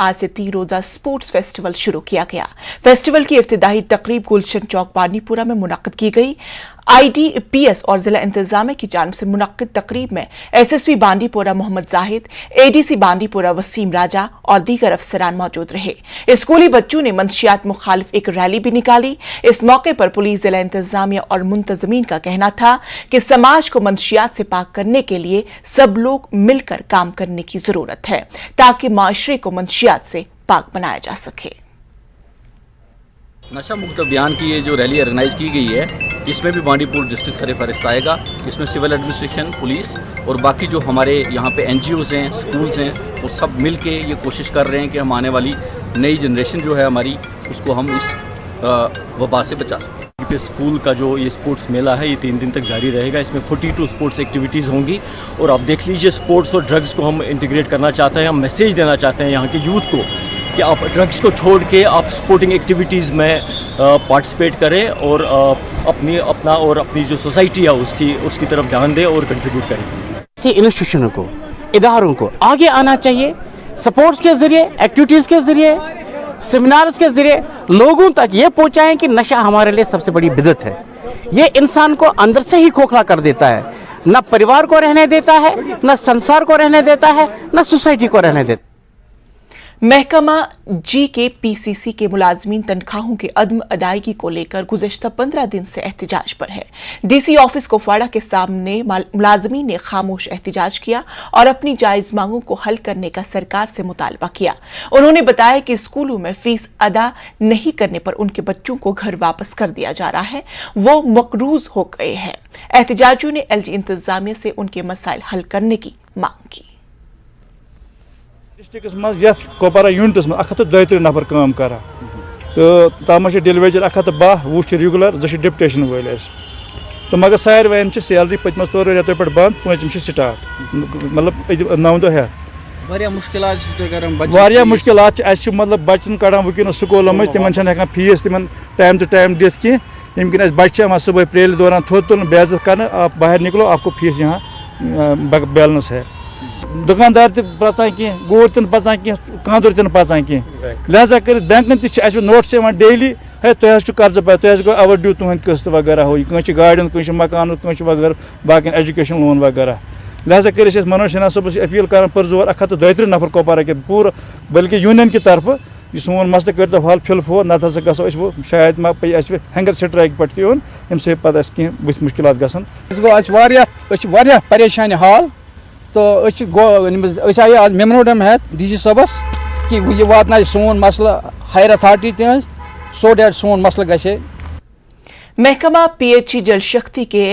आज से 3 रोजा स्पोर्ट्स फेस्टिवल शुरू किया गया। फेस्टिवल की इफ्तिदाही तकरीब गुलशन चौक बांडीपुरा में मुनक्किद की गई। IDPS और जिला इंतजामिया की जानिब से मुनक्किद तकरीब में SSP बांडीपुरा मोहम्मद जाहिद, ADC बांडीपुरा वसीम राजा और दीगर अफसरान मौजूद रहे। स्कूली बच्चों ने मंशियात मुखालिफ एक रैली भी निकाली। इस मौके पर पुलिस, जिला इंतजामिया और मुंतजमीन का कहना था कि समाज को मंशियात से पाक करने के लिए सब लोग मिलकर काम करने की जरूरत है ताकि माशरे को मंशियात से पाक बनाया जा सके। नशा मुक्त अभियान की ये जो रैली ऑर्गेनाइज की गई है, इसमें भी बांडीपुर डिस्ट्रिक्ट सरफहरिस्त आएगा। इसमें सिविल एडमिनिस्ट्रेशन, पुलिस और बाकी जो हमारे यहाँ पे NGOs हैं, स्कूल्स हैं, वो सब मिल के ये कोशिश कर रहे हैं कि हम आने वाली नई जनरेशन जो है हमारी, उसको हम इस वबा से बचा सकें। स्कूल का जो ये स्पोर्ट्स मेला है, ये 3 दिन तक जारी रहेगा। इसमें 42 स्पोर्ट्स एक्टिविटीज़ होंगी और आप देख लीजिए, स्पोर्ट्स और ड्रग्स को हम इंटीग्रेट करना चाहते हैं। हम मैसेज देना चाहते हैं यहाँ के यूथ को कि आप ड्रग्स को छोड़ के आप स्पोर्टिंग एक्टिविटीज़ में पार्टिसिपेट करें और अपनी जो सोसाइटी है उसकी तरफ ध्यान दें और कंट्रीब्यूट करें। ऐसे इंस्टीट्यूशनों को, इदारों को आगे आना चाहिए। स्पोर्ट्स के ज़रिए, एक्टिविटीज़ के ज़रिए, सेमिनार्स के ज़रिए लोगों तक ये पहुँचाएं कि नशा हमारे लिए सबसे बड़ी बिदअत है। ये इंसान को अंदर से ही खोखला कर देता है, न परिवार को रहने देता है, न संसार को रहने देता है, न सोसाइटी को रहने देता है। महकमा जी के PCC के मुलाजमीन तनख्वाहों की अदम अदायगी को लेकर गुज़श्ता 15 दिन से एहतजाज पर है। DC ऑफिस कुपवाड़ा के सामने मुलाजमीन ने खामोश एहतजाज किया और अपनी जायज मांगों को हल करने का सरकार से मुतालबा किया। उन्होंने बताया कि स्कूलों में फीस अदा नहीं करने पर उनके बच्चों को घर वापस कर दिया जा रहा है, वो मकरूज हो गए हैं। एहतजाजियों ने LG इंतजामिया से उनके मसाइल हल करने की मांग की। डिस्ट्रिक्ट मज कोपवारा यूनिटस में 132 नफर काम करा तो तम डिलीवेजर 110 वो रेगुलर 2 डिप्टेशन वाल तो मगर सारे सैलरी पतम 4 रेतों पे बंद, 5 स्टार्ट, मतलब 9 दो है। मुश्किलात मतलब बच्चन कड़ान वनस स्कूलों में तिमन हेकान फीस तिमन टाइम टू टाइम दिख कि यम बच्चे सुबह प्रेल दौरान थोद तुलन बेइज्जत कर, आप बाहर निकलो आपको फीस यहाँ बैलेंस है। दुकानदार पचान कह, गूर तन पचान कह, कांदुर तन पचान कह, लिहाजा कर बैंकन नोट से डेली है तुम कर्ज पे तुम ओवर ड्यू तुंद किस्त वगैरह हो गाड़ियों कह मकान वगैरह बाकी एजुकेशन लोन वगैरह। लिहाजा कर मनोज सिन्हा सबस अपील कर पुरजोर 132 नफर कोपवारा के पूरा बल्कि यूनियन की तरफ यह सोन मसल कर हल फिल फो नत गो शायद मा पे हैंगर स्ट्राइक पे तुन ये पे कह मुश्किल गो परेशानी हाल तो आए आज मेमोरेंडम है DC सबस कि यह वात सोन मसला हायर अथॉरिटी तज सो डैट सोन मसला गए। महकमा PHE जल शक्ति के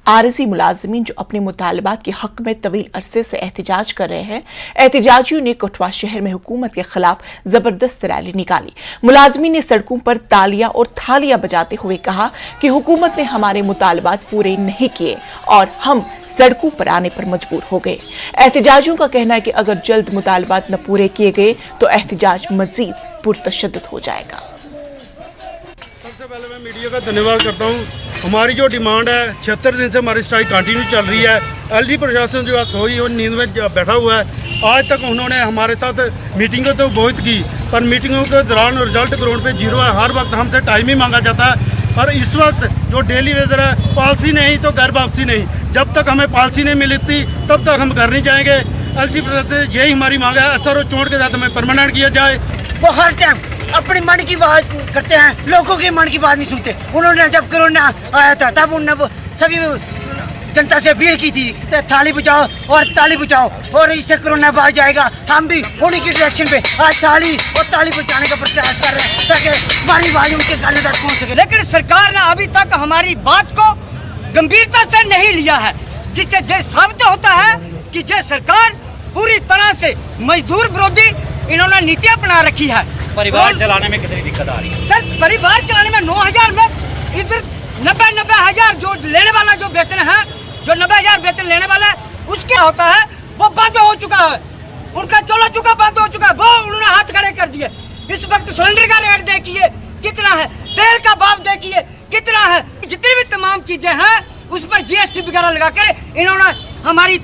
आरजी मुलाजमीन जो अपने मुतालबात के हक में तवील अरसे से एहतजाज कर रहे हैं, एहतजाजियों ने कठुआ शहर में हुकूमत के खिलाफ जबरदस्त रैली निकाली। मुलाजमीन ने सड़कों पर तालियां और थालियां बजाते हुए कहा कि हुकूमत ने हमारे मुतालबात पूरे नहीं किए और हम सड़कों पर आने पर मजबूर हो गए। एहतजाजियों का कहना है कि अगर जल्द मुतालबात न पूरे किए गए तो एहतजाज मजीद पुरतशद्दुद हो जाएगा। सबसे पहले मैं मीडिया का धन्यवाद करता हूँ। हमारी जो डिमांड है 76 दिन से हमारी स्ट्राइक कंटिन्यू चल रही है। LG प्रशासन जो है सोई और नींद में बैठा हुआ है। आज तक उन्होंने हमारे साथ मीटिंगों तो बहुत की, पर मीटिंगों के दौरान रिजल्ट ग्राउंड पे 0 है। हर वक्त हमसे टाइम ही मांगा जाता है और इस वक्त जो डेली वेजर है, पॉलिसी नहीं तो घर वापसी नहीं। जब तक हमें पॉलिसी नहीं मिलती तब तक हम घर नहीं जाएंगे। LG प्रशासन यही हमारी मांग है, SRO चोट के साथ हमें परमानेंट किया जाए। वो हर टाइम अपनी मन की बात करते हैं, लोगों की मन की बात नहीं सुनते। उन्होंने जब कोरोना आया था तब उन्होंने सभी जनता से अपील की थी थाली बचाओ और ताली बचाओ और इससे कोरोना भाग जाएगा। हम भी उन्हीं की डायरेक्शन पे आज थाली और ताली बचाने का प्रयास कर रहे हैं ताकि हमारी आवाज उनके कान तक पहुंच सके। लेकिन सरकार ने अभी तक हमारी बात को गंभीरता से नहीं लिया है, जिससे ये साबित होता है कि ये सरकार पूरी तरह से मजदूर विरोधी इन्होंने नीति अपना रखी है। परिवार चलाने में कितनी दिक्कत आ रही है सर? परिवार चलाने में 9,000 में इधर 90,000 जो लेने वाला जो वेतन है, जो 90,000 वेतन लेने वाला है उसके होता है वो बंद हो चुका है, उनका चला चुका बंद हो चुका है, वो उन्होंने हाथ खड़े कर दिए। इस वक्त सिलेंडर का रेट देखिए कितना है, तेल का भाव देखिए कितना है, जितनी भी तमाम चीजें हैं उस पर GST वगैरह लगा कर इन्होंने हमारी